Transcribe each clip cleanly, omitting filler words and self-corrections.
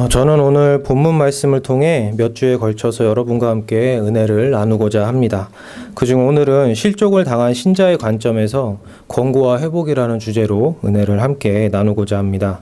저는 오늘 본문 말씀을 통해 몇 주에 걸쳐서 여러분과 함께 은혜를 나누고자 합니다. 그중 오늘은 실족을 당한 신자의 관점에서 권고와 회복이라는 주제로 은혜를 함께 나누고자 합니다.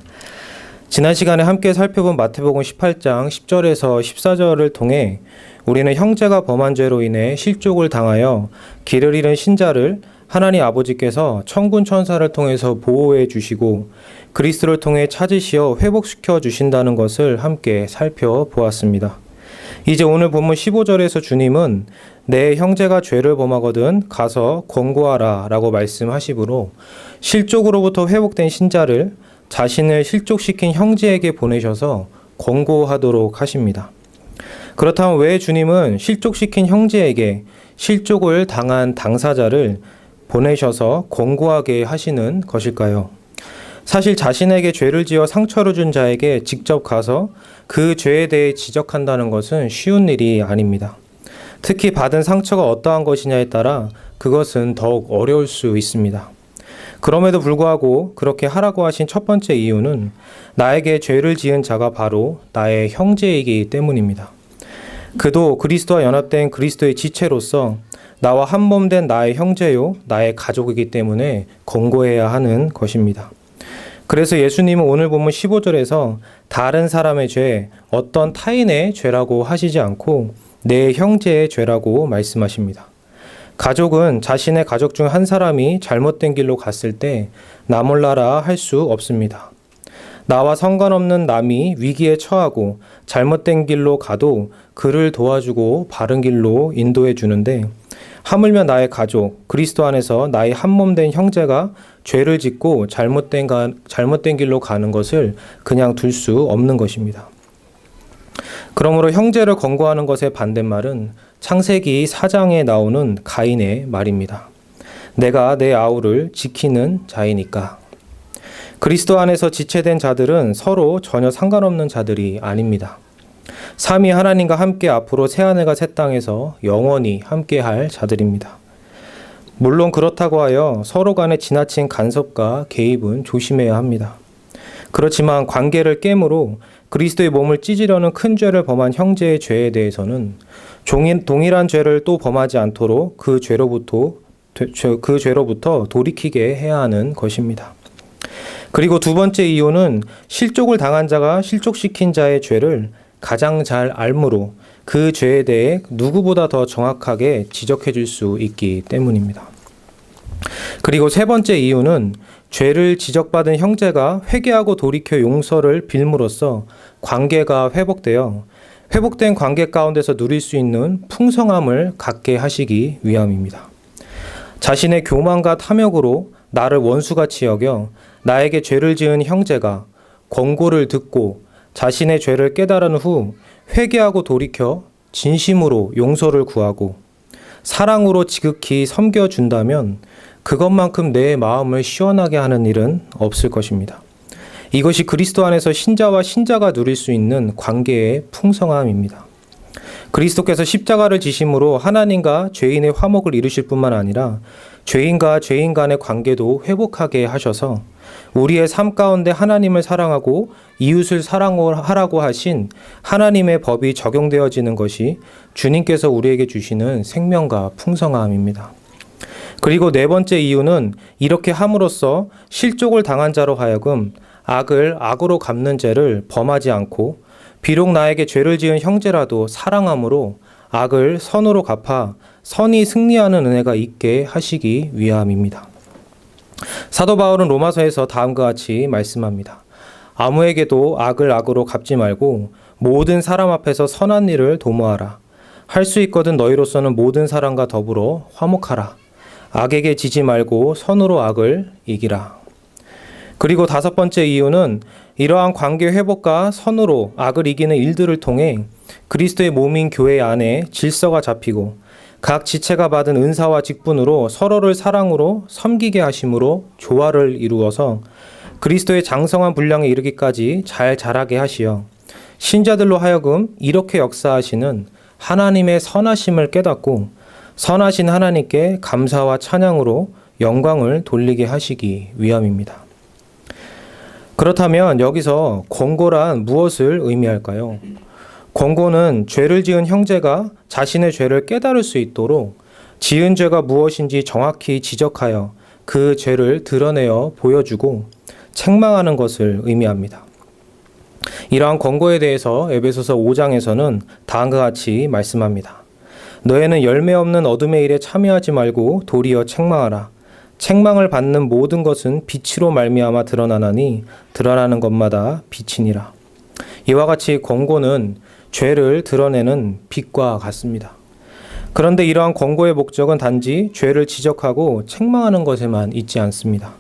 지난 시간에 함께 살펴본 마태복음 18장 10절에서 14절을 통해 우리는 형제가 범한 죄로 인해 실족을 당하여 길을 잃은 신자를 하나님 아버지께서 천군 천사를 통해서 보호해 주시고 그리스도를 통해 찾으시어 회복시켜 주신다는 것을 함께 살펴보았습니다. 이제 오늘 본문 15절에서 주님은 내 형제가 죄를 범하거든 가서 권고하라 라고 말씀하시므로 실족으로부터 회복된 신자를 자신을 실족시킨 형제에게 보내셔서 권고하도록 하십니다. 그렇다면 왜 주님은 실족시킨 형제에게 실족을 당한 당사자를 보내셔서 권고하게 하시는 것일까요? 사실 자신에게 죄를 지어 상처를 준 자에게 직접 가서 그 죄에 대해 지적한다는 것은 쉬운 일이 아닙니다. 특히 받은 상처가 어떠한 것이냐에 따라 그것은 더욱 어려울 수 있습니다. 그럼에도 불구하고 그렇게 하라고 하신 첫 번째 이유는 나에게 죄를 지은 자가 바로 나의 형제이기 때문입니다. 그도 그리스도와 연합된 그리스도의 지체로서 나와 한 몸 된 나의 형제요, 나의 가족이기 때문에 권고해야 하는 것입니다. 그래서 예수님은 오늘 본문 15절에서 다른 사람의 죄, 어떤 타인의 죄라고 하시지 않고 내 형제의 죄라고 말씀하십니다. 가족은 자신의 가족 중 한 사람이 잘못된 길로 갔을 때 나 몰라라 할 수 없습니다. 나와 상관없는 남이 위기에 처하고 잘못된 길로 가도 그를 도와주고 바른 길로 인도해 주는데 하물며 나의 가족, 그리스도 안에서 나의 한 몸 된 형제가 죄를 짓고 잘못된 길로 가는 것을 그냥 둘 수 없는 것입니다. 그러므로 형제를 권고하는 것의 반대말은 창세기 4장에 나오는 가인의 말입니다. 내가 내 아우를 지키는 자이니까. 그리스도 안에서 지체된 자들은 서로 전혀 상관없는 자들이 아닙니다. 삼위 하나님과 함께 앞으로 새하늘과 새 땅에서 영원히 함께할 자들입니다. 물론 그렇다고 하여 서로 간의 지나친 간섭과 개입은 조심해야 합니다. 그렇지만 관계를 깨므로 그리스도의 몸을 찢으려는 큰 죄를 범한 형제의 죄에 대해서는 동일한 죄를 또 범하지 않도록 그 죄로부터 돌이키게 해야 하는 것입니다. 그리고 두 번째 이유는 실족을 당한 자가 실족시킨 자의 죄를 가장 잘 알므로 그 죄에 대해 누구보다 더 정확하게 지적해 줄 수 있기 때문입니다. 그리고 세 번째 이유는 죄를 지적받은 형제가 회개하고 돌이켜 용서를 빌므로써 관계가 회복되어 회복된 관계 가운데서 누릴 수 있는 풍성함을 갖게 하시기 위함입니다. 자신의 교만과 탐욕으로 나를 원수같이 여겨 나에게 죄를 지은 형제가 권고를 듣고 자신의 죄를 깨달은 후 회개하고 돌이켜 진심으로 용서를 구하고 사랑으로 지극히 섬겨준다면 그것만큼 내 마음을 시원하게 하는 일은 없을 것입니다. 이것이 그리스도 안에서 신자와 신자가 누릴 수 있는 관계의 풍성함입니다. 그리스도께서 십자가를 지심으로 하나님과 죄인의 화목을 이루실 뿐만 아니라 죄인과 죄인 간의 관계도 회복하게 하셔서 우리의 삶 가운데 하나님을 사랑하고 이웃을 사랑하라고 하신 하나님의 법이 적용되어지는 것이 주님께서 우리에게 주시는 생명과 풍성함입니다. 그리고 네 번째 이유는 이렇게 함으로써 실족을 당한 자로 하여금 악을 악으로 갚는 죄를 범하지 않고 비록 나에게 죄를 지은 형제라도 사랑함으로 악을 선으로 갚아 선이 승리하는 은혜가 있게 하시기 위함입니다. 사도 바울은 로마서에서 다음과 같이 말씀합니다. 아무에게도 악을 악으로 갚지 말고 모든 사람 앞에서 선한 일을 도모하라. 할 수 있거든 너희로서는 모든 사람과 더불어 화목하라. 악에게 지지 말고 선으로 악을 이기라. 그리고 다섯 번째 이유는 이러한 관계 회복과 선으로 악을 이기는 일들을 통해 그리스도의 몸인 교회 안에 질서가 잡히고 각 지체가 받은 은사와 직분으로 서로를 사랑으로 섬기게 하심으로 조화를 이루어서 그리스도의 장성한 분량에 이르기까지 잘 자라게 하시어 신자들로 하여금 이렇게 역사하시는 하나님의 선하심을 깨닫고 선하신 하나님께 감사와 찬양으로 영광을 돌리게 하시기 위함입니다. 그렇다면 여기서 권고란 무엇을 의미할까요? 권고는 죄를 지은 형제가 자신의 죄를 깨달을 수 있도록 지은 죄가 무엇인지 정확히 지적하여 그 죄를 드러내어 보여주고 책망하는 것을 의미합니다. 이러한 권고에 대해서 에베소서 5장에서는 다음과 같이 말씀합니다. 너희는 열매 없는 어둠의 일에 참여하지 말고 도리어 책망하라. 책망을 받는 모든 것은 빛으로 말미암아 드러나나니 드러나는 것마다 빛이니라. 이와 같이 권고는 죄를 드러내는 빛과 같습니다. 그런데 이러한 권고의 목적은 단지 죄를 지적하고 책망하는 것에만 있지 않습니다.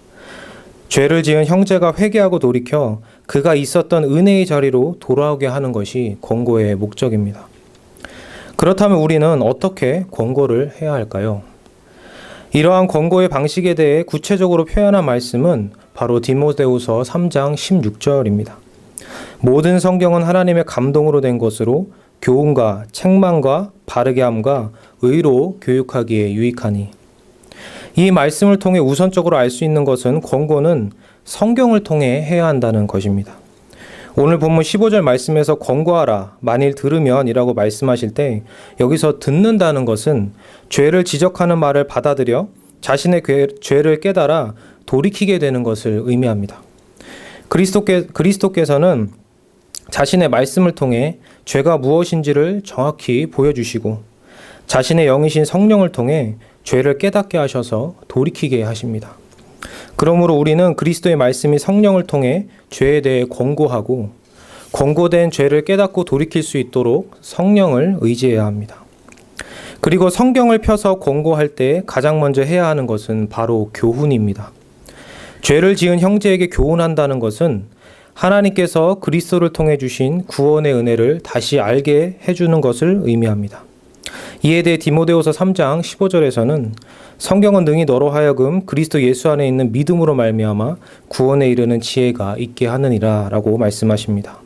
죄를 지은 형제가 회개하고 돌이켜 그가 있었던 은혜의 자리로 돌아오게 하는 것이 권고의 목적입니다. 그렇다면 우리는 어떻게 권고를 해야 할까요? 이러한 권고의 방식에 대해 구체적으로 표현한 말씀은 바로 디모데후서 3장 16절입니다. 모든 성경은 하나님의 감동으로 된 것으로 교훈과 책망과 바르게 함과 의로 교육하기에 유익하니. 이 말씀을 통해 우선적으로 알 수 있는 것은 권고는 성경을 통해 해야 한다는 것입니다. 오늘 본문 15절 말씀에서 권고하라, 만일 들으면 이라고 말씀하실 때 여기서 듣는다는 것은 죄를 지적하는 말을 받아들여 자신의 죄를 깨달아 돌이키게 되는 것을 의미합니다. 그리스도께서는 자신의 말씀을 통해 죄가 무엇인지를 정확히 보여주시고 자신의 영이신 성령을 통해 죄를 깨닫게 하셔서 돌이키게 하십니다. 그러므로 우리는 그리스도의 말씀이 성령을 통해 죄에 대해 권고하고 권고된 죄를 깨닫고 돌이킬 수 있도록 성령을 의지해야 합니다. 그리고 성경을 펴서 권고할 때 가장 먼저 해야 하는 것은 바로 교훈입니다. 죄를 지은 형제에게 교훈한다는 것은 하나님께서 그리스도를 통해 주신 구원의 은혜를 다시 알게 해주는 것을 의미합니다. 이에 대해 디모데후서 3장 15절에서는 성경은 능히 너로 하여금 그리스도 예수 안에 있는 믿음으로 말미암아 구원에 이르는 지혜가 있게 하느니라 라고 말씀하십니다.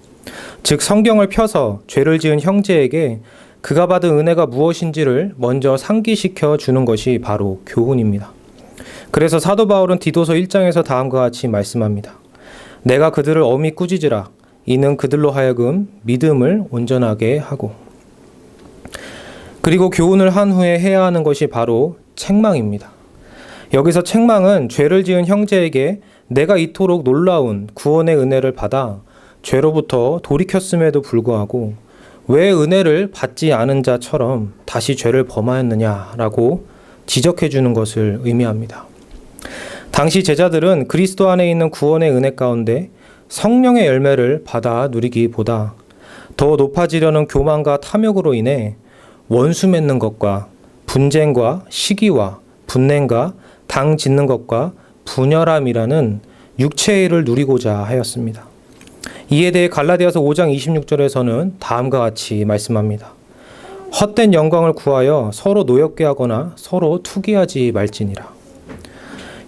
즉 성경을 펴서 죄를 지은 형제에게 그가 받은 은혜가 무엇인지를 먼저 상기시켜 주는 것이 바로 교훈입니다. 그래서 사도 바울은 디도서 1장에서 다음과 같이 말씀합니다. 내가 그들을 엄히 꾸짖으라. 이는 그들로 하여금 믿음을 온전하게 하고. 그리고 교훈을 한 후에 해야 하는 것이 바로 책망입니다. 여기서 책망은 죄를 지은 형제에게 내가 이토록 놀라운 구원의 은혜를 받아 죄로부터 돌이켰음에도 불구하고 왜 은혜를 받지 않은 자처럼 다시 죄를 범하였느냐라고 지적해 주는 것을 의미합니다. 당시 제자들은 그리스도 안에 있는 구원의 은혜 가운데 성령의 열매를 받아 누리기보다 더 높아지려는 교만과 탐욕으로 인해 원수 맺는 것과 분쟁과 시기와 분냄과 당 짓는 것과 분열함이라는 육체의 일을 누리고자 하였습니다. 이에 대해 갈라디아서 5장 26절에서는 다음과 같이 말씀합니다. 헛된 영광을 구하여 서로 노엽게 하거나 서로 투기하지 말지니라.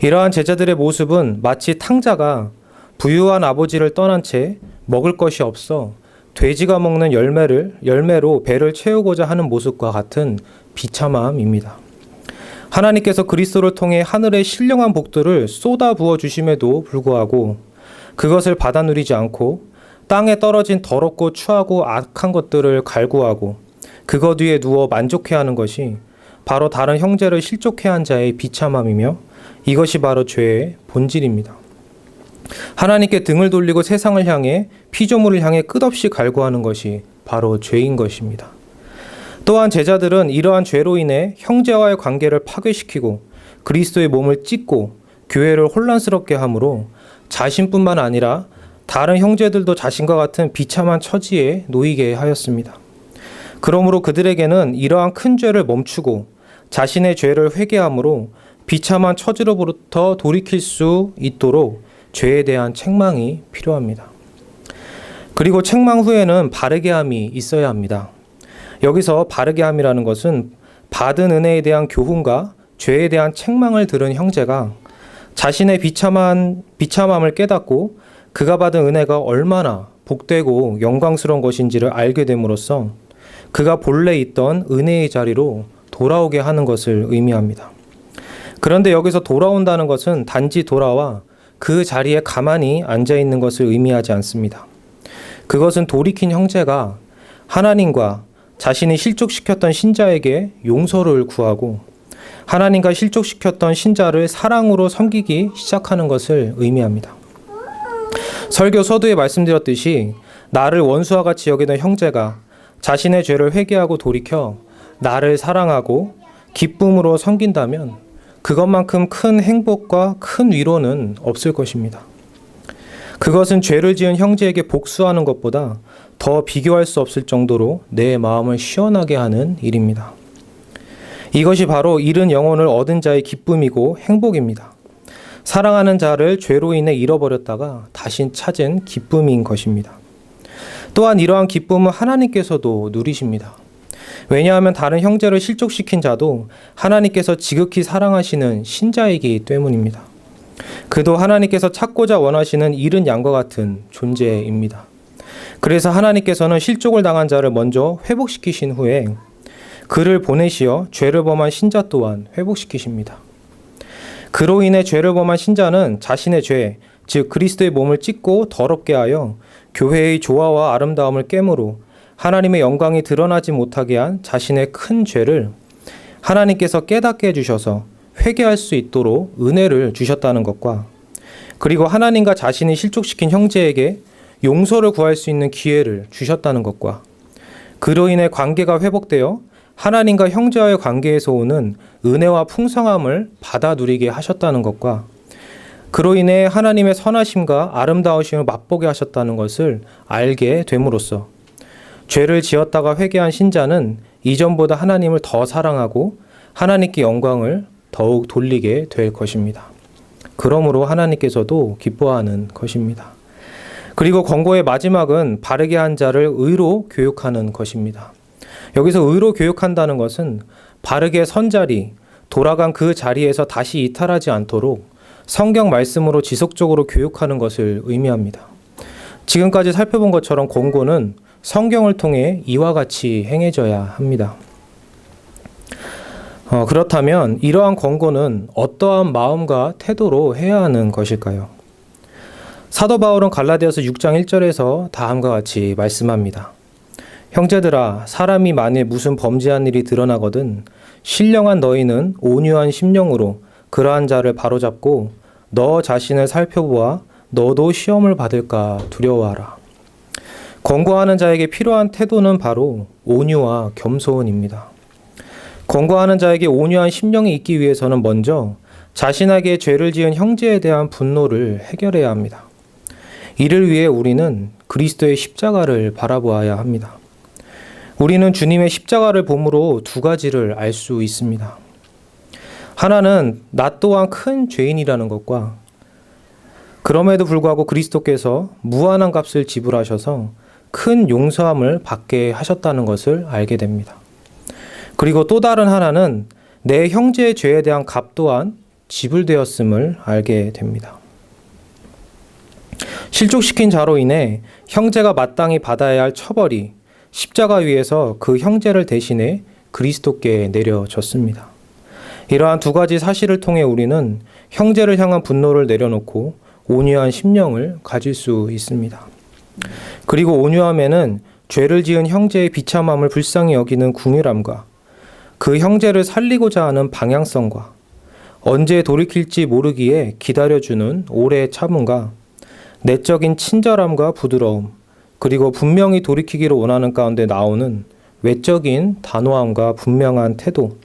이러한 제자들의 모습은 마치 탕자가 부유한 아버지를 떠난 채 먹을 것이 없어 돼지가 먹는 열매로 배를 채우고자 하는 모습과 같은 비참함입니다. 하나님께서 그리스도를 통해 하늘의 신령한 복들을 쏟아 부어 주심에도 불구하고 그것을 받아 누리지 않고 땅에 떨어진 더럽고 추하고 악한 것들을 갈구하고 그것 위에 누워 만족해하는 것이 바로 다른 형제를 실족해한 자의 비참함이며 이것이 바로 죄의 본질입니다. 하나님께 등을 돌리고 세상을 향해 피조물을 향해 끝없이 갈구하는 것이 바로 죄인 것입니다. 또한 제자들은 이러한 죄로 인해 형제와의 관계를 파괴시키고 그리스도의 몸을 찢고 교회를 혼란스럽게 함으로 자신뿐만 아니라 다른 형제들도 자신과 같은 비참한 처지에 놓이게 하였습니다. 그러므로 그들에게는 이러한 큰 죄를 멈추고 자신의 죄를 회개함으로 비참한 처지로부터 돌이킬 수 있도록 죄에 대한 책망이 필요합니다. 그리고 책망 후에는 바르게 함이 있어야 합니다. 여기서 바르게 함이라는 것은 받은 은혜에 대한 교훈과 죄에 대한 책망을 들은 형제가 자신의 비참함을 깨닫고 그가 받은 은혜가 얼마나 복되고 영광스러운 것인지를 알게 됨으로써 그가 본래 있던 은혜의 자리로 돌아오게 하는 것을 의미합니다. 그런데 여기서 돌아온다는 것은 단지 돌아와 그 자리에 가만히 앉아 있는 것을 의미하지 않습니다. 그것은 돌이킨 형제가 하나님과 자신이 실족시켰던 신자에게 용서를 구하고 하나님과 실족시켰던 신자를 사랑으로 섬기기 시작하는 것을 의미합니다. 설교 서두에 말씀드렸듯이 나를 원수와 같이 여기던 형제가 자신의 죄를 회개하고 돌이켜 나를 사랑하고 기쁨으로 섬긴다면 그것만큼 큰 행복과 큰 위로는 없을 것입니다. 그것은 죄를 지은 형제에게 복수하는 것보다 더 비교할 수 없을 정도로 내 마음을 시원하게 하는 일입니다. 이것이 바로 잃은 영혼을 얻은 자의 기쁨이고 행복입니다. 사랑하는 자를 죄로 인해 잃어버렸다가 다시 찾은 기쁨인 것입니다. 또한 이러한 기쁨은 하나님께서도 누리십니다. 왜냐하면 다른 형제를 실족시킨 자도 하나님께서 지극히 사랑하시는 신자이기 때문입니다. 그도 하나님께서 찾고자 원하시는 잃은 양과 같은 존재입니다. 그래서 하나님께서는 실족을 당한 자를 먼저 회복시키신 후에 그를 보내시어 죄를 범한 신자 또한 회복시키십니다. 그로 인해 죄를 범한 신자는 자신의 죄, 즉 그리스도의 몸을 찢고 더럽게 하여 교회의 조화와 아름다움을 깨므로 하나님의 영광이 드러나지 못하게 한 자신의 큰 죄를 하나님께서 깨닫게 해주셔서 회개할 수 있도록 은혜를 주셨다는 것과 그리고 하나님과 자신이 실족시킨 형제에게 용서를 구할 수 있는 기회를 주셨다는 것과 그로 인해 관계가 회복되어 하나님과 형제와의 관계에서 오는 은혜와 풍성함을 받아 누리게 하셨다는 것과 그로 인해 하나님의 선하심과 아름다우심을 맛보게 하셨다는 것을 알게 됨으로써 죄를 지었다가 회개한 신자는 이전보다 하나님을 더 사랑하고 하나님께 영광을 더욱 돌리게 될 것입니다. 그러므로 하나님께서도 기뻐하는 것입니다. 그리고 권고의 마지막은 바르게 한 자를 의로 교육하는 것입니다. 여기서 의로 교육한다는 것은 바르게 선 자리, 돌아간 그 자리에서 다시 이탈하지 않도록 성경 말씀으로 지속적으로 교육하는 것을 의미합니다. 지금까지 살펴본 것처럼 권고는 성경을 통해 이와 같이 행해져야 합니다. 그렇다면 이러한 권고는 어떠한 마음과 태도로 해야 하는 것일까요? 사도 바울은 갈라디아서 6장 1절에서 다음과 같이 말씀합니다. 형제들아, 사람이 만일 무슨 범죄한 일이 드러나거든 신령한 너희는 온유한 심령으로 그러한 자를 바로잡고 너 자신을 살펴보아 너도 시험을 받을까 두려워하라. 권고하는 자에게 필요한 태도는 바로 온유와 겸손입니다. 권고하는 자에게 온유한 심령이 있기 위해서는 먼저 자신에게 죄를 지은 형제에 대한 분노를 해결해야 합니다. 이를 위해 우리는 그리스도의 십자가를 바라보아야 합니다. 우리는 주님의 십자가를 봄으로 두 가지를 알 수 있습니다. 하나는 나 또한 큰 죄인이라는 것과 그럼에도 불구하고 그리스도께서 무한한 값을 지불하셔서 큰 용서함을 받게 하셨다는 것을 알게 됩니다. 그리고 또 다른 하나는 내 형제의 죄에 대한 값 또한 지불되었음을 알게 됩니다. 실족시킨 자로 인해 형제가 마땅히 받아야 할 처벌이 십자가 위에서 그 형제를 대신해 그리스도께 내려졌습니다. 이러한 두 가지 사실을 통해 우리는 형제를 향한 분노를 내려놓고 온유한 심령을 가질 수 있습니다. 그리고 온유함에는 죄를 지은 형제의 비참함을 불쌍히 여기는 궁휼함과 그 형제를 살리고자 하는 방향성과 언제 돌이킬지 모르기에 기다려주는 오래 참음과 내적인 친절함과 부드러움, 그리고 분명히 돌이키기를 원하는 가운데 나오는 외적인 단호함과 분명한 태도,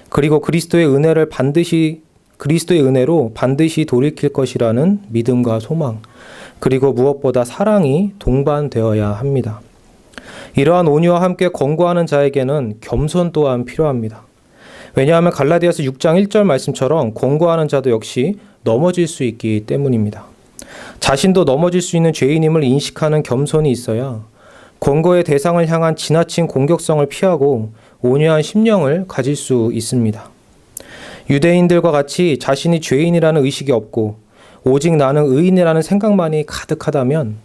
그리고 그리스도의 은혜로 반드시 돌이킬 것이라는 믿음과 소망, 그리고 무엇보다 사랑이 동반되어야 합니다. 이러한 온유와 함께 권고하는 자에게는 겸손 또한 필요합니다. 왜냐하면 갈라디아서 6장 1절 말씀처럼 권고하는 자도 역시 넘어질 수 있기 때문입니다. 자신도 넘어질 수 있는 죄인임을 인식하는 겸손이 있어야 권고의 대상을 향한 지나친 공격성을 피하고 온유한 심령을 가질 수 있습니다. 유대인들과 같이 자신이 죄인이라는 의식이 없고 오직 나는 의인이라는 생각만이 가득하다면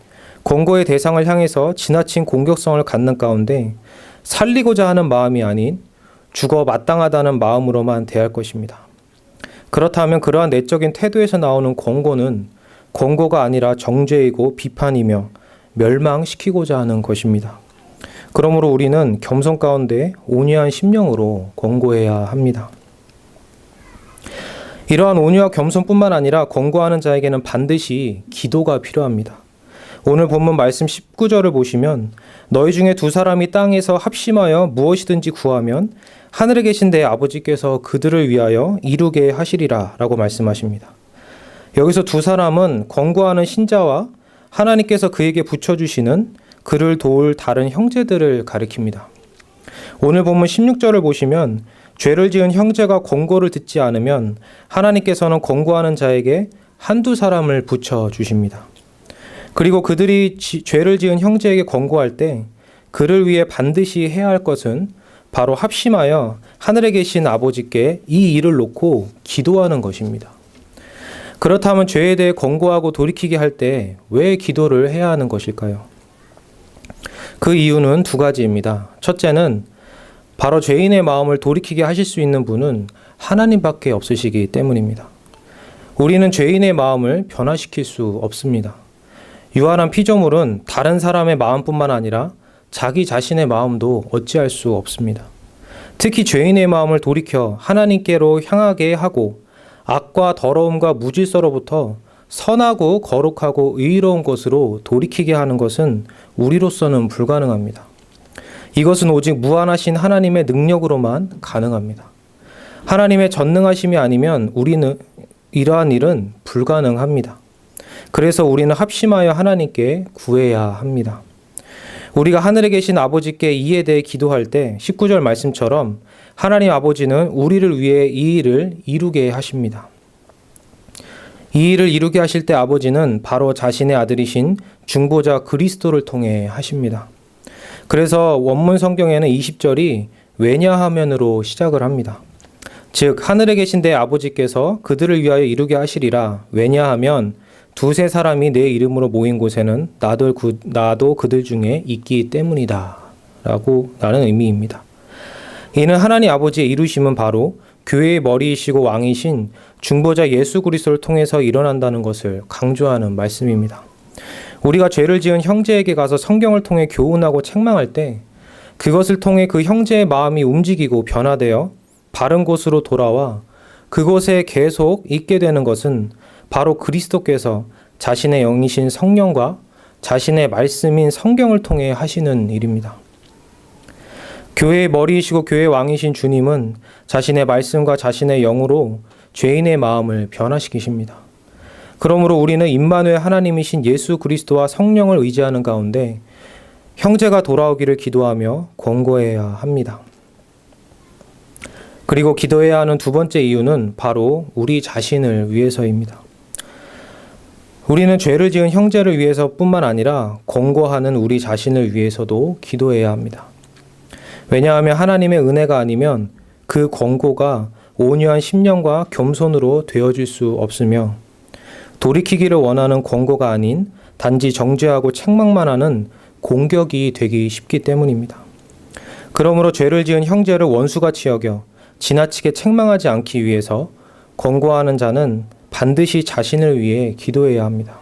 권고의 대상을 향해서 지나친 공격성을 갖는 가운데 살리고자 하는 마음이 아닌 죽어 마땅하다는 마음으로만 대할 것입니다. 그렇다면 그러한 내적인 태도에서 나오는 권고는 권고가 아니라 정죄이고 비판이며 멸망시키고자 하는 것입니다. 그러므로 우리는 겸손 가운데 온유한 심령으로 권고해야 합니다. 이러한 온유와 겸손뿐만 아니라 권고하는 자에게는 반드시 기도가 필요합니다. 오늘 본문 말씀 19절을 보시면 너희 중에 두 사람이 땅에서 합심하여 무엇이든지 구하면 하늘에 계신 내 아버지께서 그들을 위하여 이루게 하시리라 라고 말씀하십니다. 여기서 두 사람은 권고하는 신자와 하나님께서 그에게 붙여주시는 그를 도울 다른 형제들을 가리킵니다. 오늘 본문 16절을 보시면 죄를 지은 형제가 권고를 듣지 않으면 하나님께서는 권고하는 자에게 한두 사람을 붙여주십니다. 그리고 그들이 죄를 지은 형제에게 권고할 때 그를 위해 반드시 해야 할 것은 바로 합심하여 하늘에 계신 아버지께 이 일을 놓고 기도하는 것입니다. 그렇다면 죄에 대해 권고하고 돌이키게 할 때 왜 기도를 해야 하는 것일까요? 그 이유는 두 가지입니다. 첫째는 바로 죄인의 마음을 돌이키게 하실 수 있는 분은 하나님밖에 없으시기 때문입니다. 우리는 죄인의 마음을 변화시킬 수 없습니다. 유한한 피조물은 다른 사람의 마음뿐만 아니라 자기 자신의 마음도 어찌할 수 없습니다. 특히 죄인의 마음을 돌이켜 하나님께로 향하게 하고 악과 더러움과 무질서로부터 선하고 거룩하고 의로운 것으로 돌이키게 하는 것은 우리로서는 불가능합니다. 이것은 오직 무한하신 하나님의 능력으로만 가능합니다. 하나님의 전능하심이 아니면 우리는 이러한 일은 불가능합니다. 그래서 우리는 합심하여 하나님께 구해야 합니다. 우리가 하늘에 계신 아버지께 이에 대해 기도할 때 19절 말씀처럼 하나님 아버지는 우리를 위해 이 일을 이루게 하십니다. 이 일을 이루게 하실 때 아버지는 바로 자신의 아들이신 중보자 그리스도를 통해 하십니다. 그래서 원문 성경에는 20절이 왜냐하면으로 시작을 합니다. 즉 하늘에 계신 내 아버지께서 그들을 위하여 이루게 하시리라. 왜냐하면 두세 사람이 내 이름으로 모인 곳에는 나도 그들 중에 있기 때문이다 라는 의미입니다. 이는 하나님 아버지의 이루심은 바로 교회의 머리이시고 왕이신 중보자 예수 그리스도를 통해서 일어난다는 것을 강조하는 말씀입니다. 우리가 죄를 지은 형제에게 가서 성경을 통해 교훈하고 책망할 때 그것을 통해 그 형제의 마음이 움직이고 변화되어 바른 곳으로 돌아와 그곳에 계속 있게 되는 것은 바로 그리스도께서 자신의 영이신 성령과 자신의 말씀인 성경을 통해 하시는 일입니다. 교회의 머리이시고 교회의 왕이신 주님은 자신의 말씀과 자신의 영으로 죄인의 마음을 변화시키십니다. 그러므로 우리는 임마누엘 하나님이신 예수 그리스도와 성령을 의지하는 가운데 형제가 돌아오기를 기도하며 권고해야 합니다. 그리고 기도해야 하는 두 번째 이유는 바로 우리 자신을 위해서입니다. 우리는 죄를 지은 형제를 위해서뿐만 아니라 권고하는 우리 자신을 위해서도 기도해야 합니다. 왜냐하면 하나님의 은혜가 아니면 그 권고가 온유한 심령과 겸손으로 되어질 수 없으며 돌이키기를 원하는 권고가 아닌 단지 정죄하고 책망만 하는 공격이 되기 쉽기 때문입니다. 그러므로 죄를 지은 형제를 원수같이 여겨 지나치게 책망하지 않기 위해서 권고하는 자는 반드시 자신을 위해 기도해야 합니다.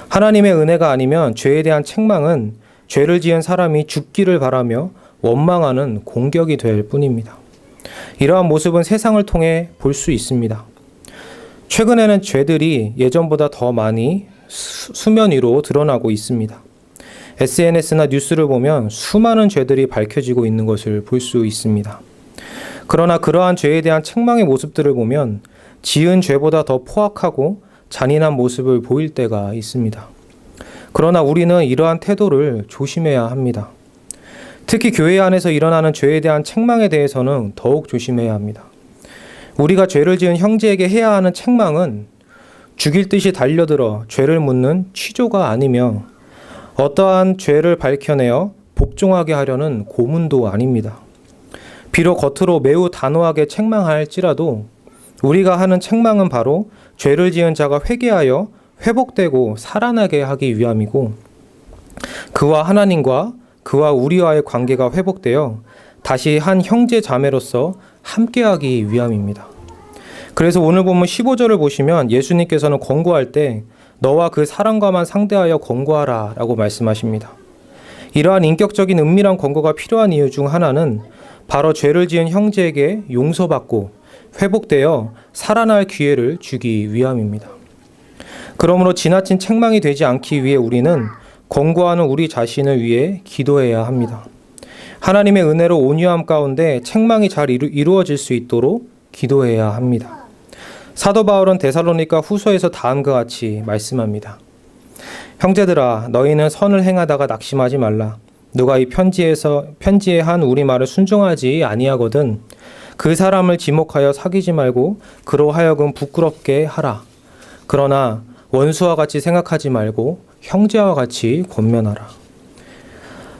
하나님의 은혜가 아니면 죄에 대한 책망은 죄를 지은 사람이 죽기를 바라며 원망하는 공격이 될 뿐입니다. 이러한 모습은 세상을 통해 볼 수 있습니다. 최근에는 죄들이 예전보다 더 많이 수면 위로 드러나고 있습니다. SNS나 뉴스를 보면 수많은 죄들이 밝혀지고 있는 것을 볼 수 있습니다. 그러나 그러한 죄에 대한 책망의 모습들을 보면 지은 죄보다 더 포악하고 잔인한 모습을 보일 때가 있습니다. 그러나 우리는 이러한 태도를 조심해야 합니다. 특히 교회 안에서 일어나는 죄에 대한 책망에 대해서는 더욱 조심해야 합니다. 우리가 죄를 지은 형제에게 해야 하는 책망은 죽일 듯이 달려들어 죄를 묻는 취조가 아니며 어떠한 죄를 밝혀내어 복종하게 하려는 고문도 아닙니다. 비록 겉으로 매우 단호하게 책망할지라도 우리가 하는 책망은 바로 죄를 지은 자가 회개하여 회복되고 살아나게 하기 위함이고 그와 하나님과 그와 우리와의 관계가 회복되어 다시 한 형제 자매로서 함께하기 위함입니다. 그래서 오늘 본문 15절을 보시면 예수님께서는 권고할 때 너와 그 사람과만 상대하여 권고하라 라고 말씀하십니다. 이러한 인격적인 은밀한 권고가 필요한 이유 중 하나는 바로 죄를 지은 형제에게 용서받고 회복되어 살아날 기회를 주기 위함입니다. 그러므로 지나친 책망이 되지 않기 위해 우리는 권고하는 우리 자신을 위해 기도해야 합니다. 하나님의 은혜로 온유함 가운데 책망이 잘 이루어질 수 있도록 기도해야 합니다. 사도 바울은 데살로니가 후서에서 다음과 같이 말씀합니다. 형제들아, 너희는 선을 행하다가 낙심하지 말라. 누가 이 편지에 한 우리 말을 순종하지 아니하거든 그 사람을 지목하여 사귀지 말고 그로 하여금 부끄럽게 하라. 그러나 원수와 같이 생각하지 말고 형제와 같이 권면하라.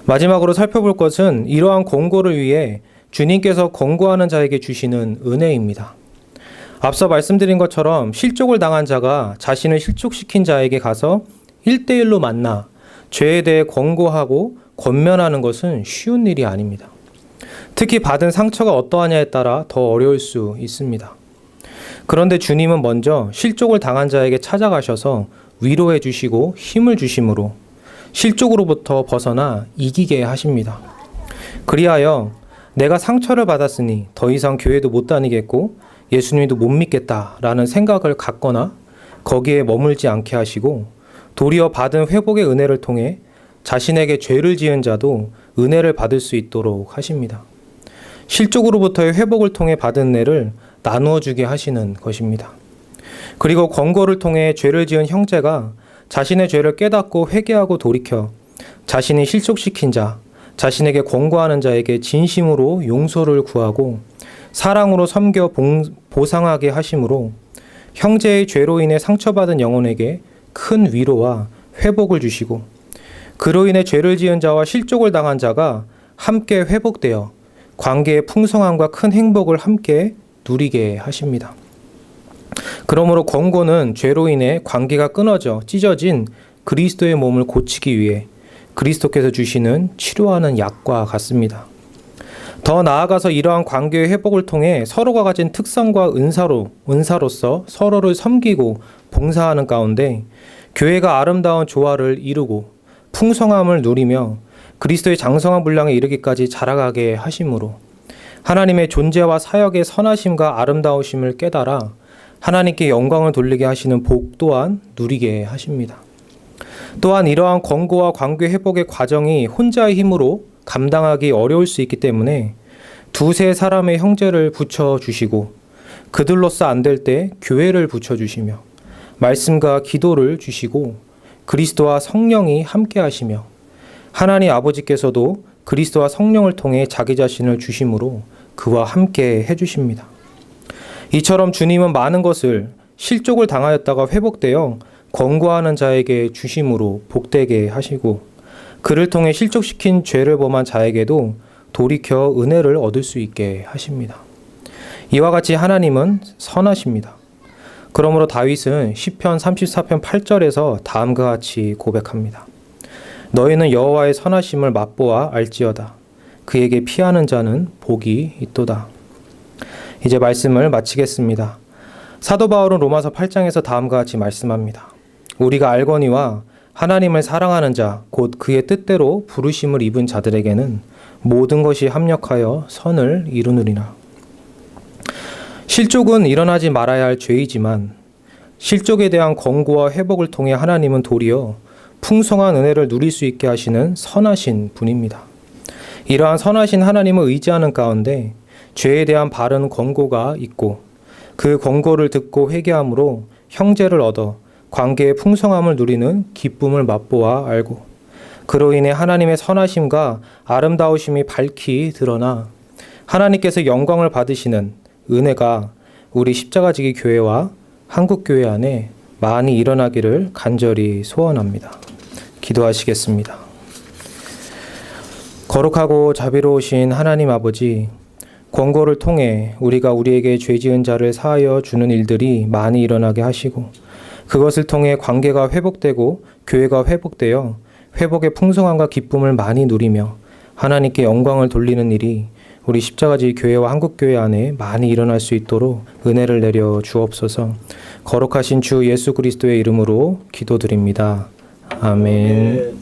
마지막으로 살펴볼 것은 이러한 권고를 위해 주님께서 권고하는 자에게 주시는 은혜입니다. 앞서 말씀드린 것처럼 실족을 당한 자가 자신을 실족시킨 자에게 가서 1대1로 만나 죄에 대해 권고하고 권면하는 것은 쉬운 일이 아닙니다. 특히 받은 상처가 어떠하냐에 따라 더 어려울 수 있습니다. 그런데 주님은 먼저 실족을 당한 자에게 찾아가셔서 위로해 주시고 힘을 주심으로 실족으로부터 벗어나 이기게 하십니다. 그리하여 내가 상처를 받았으니 더 이상 교회도 못 다니겠고 예수님도 못 믿겠다라는 생각을 갖거나 거기에 머물지 않게 하시고 도리어 받은 회복의 은혜를 통해 자신에게 죄를 지은 자도 은혜를 받을 수 있도록 하십니다. 실족으로부터의 회복을 통해 받은 은혜를 나누어 주게 하시는 것입니다. 그리고 권고를 통해 죄를 지은 형제가 자신의 죄를 깨닫고 회개하고 돌이켜 자신이 실족시킨 자, 자신에게 권고하는 자에게 진심으로 용서를 구하고 사랑으로 섬겨 보상하게 하심으로 형제의 죄로 인해 상처받은 영혼에게 큰 위로와 회복을 주시고 그로 인해 죄를 지은 자와 실족을 당한 자가 함께 회복되어 관계의 풍성함과 큰 행복을 함께 누리게 하십니다. 그러므로 권고는 죄로 인해 관계가 끊어져 찢어진 그리스도의 몸을 고치기 위해 그리스도께서 주시는 치료하는 약과 같습니다. 더 나아가서 이러한 관계의 회복을 통해 서로가 가진 특성과 은사로서 서로를 섬기고 봉사하는 가운데 교회가 아름다운 조화를 이루고 풍성함을 누리며 그리스도의 장성한 분량에 이르기까지 자라가게 하심으로 하나님의 존재와 사역의 선하심과 아름다우심을 깨달아 하나님께 영광을 돌리게 하시는 복 또한 누리게 하십니다. 또한 이러한 권고와 관계 회복의 과정이 혼자의 힘으로 감당하기 어려울 수 있기 때문에 두세 사람의 형제를 붙여주시고 그들로서 안 될 때 교회를 붙여주시며 말씀과 기도를 주시고 그리스도와 성령이 함께 하시며 하나님 아버지께서도 그리스도와 성령을 통해 자기 자신을 주심으로 그와 함께 해주십니다. 이처럼 주님은 많은 것을 실족을 당하였다가 회복되어 권고하는 자에게 주심으로 복되게 하시고 그를 통해 실족시킨 죄를 범한 자에게도 돌이켜 은혜를 얻을 수 있게 하십니다. 이와 같이 하나님은 선하십니다. 그러므로 다윗은 시편 34편 8절에서 다음과 같이 고백합니다. 너희는 여호와의 선하심을 맛보아 알지어다. 그에게 피하는 자는 복이 있도다. 이제 말씀을 마치겠습니다. 사도 바울은 로마서 8장에서 다음과 같이 말씀합니다. 우리가 알거니와 하나님을 사랑하는 자, 곧 그의 뜻대로 부르심을 입은 자들에게는 모든 것이 합력하여 선을 이루느니라. 실족은 일어나지 말아야 할 죄이지만 실족에 대한 권고와 회복을 통해 하나님은 도리어 풍성한 은혜를 누릴 수 있게 하시는 선하신 분입니다. 이러한 선하신 하나님을 의지하는 가운데 죄에 대한 바른 권고가 있고 그 권고를 듣고 회개함으로 형제를 얻어 관계의 풍성함을 누리는 기쁨을 맛보아 알고 그로 인해 하나님의 선하심과 아름다우심이 밝히 드러나 하나님께서 영광을 받으시는 은혜가 우리 십자가지기 교회와 한국교회 안에 많이 일어나기를 간절히 소원합니다. 기도하시겠습니다. 거룩하고 자비로우신 하나님 아버지, 권고를 통해 우리가 우리에게 죄 지은 자를 사하여 주는 일들이 많이 일어나게 하시고 그것을 통해 관계가 회복되고 교회가 회복되어 회복의 풍성함과 기쁨을 많이 누리며 하나님께 영광을 돌리는 일이 우리 십자가지 교회와 한국교회 안에 많이 일어날 수 있도록 은혜를 내려 주옵소서. 거룩하신 주 예수 그리스도의 이름으로 기도드립니다. 아멘.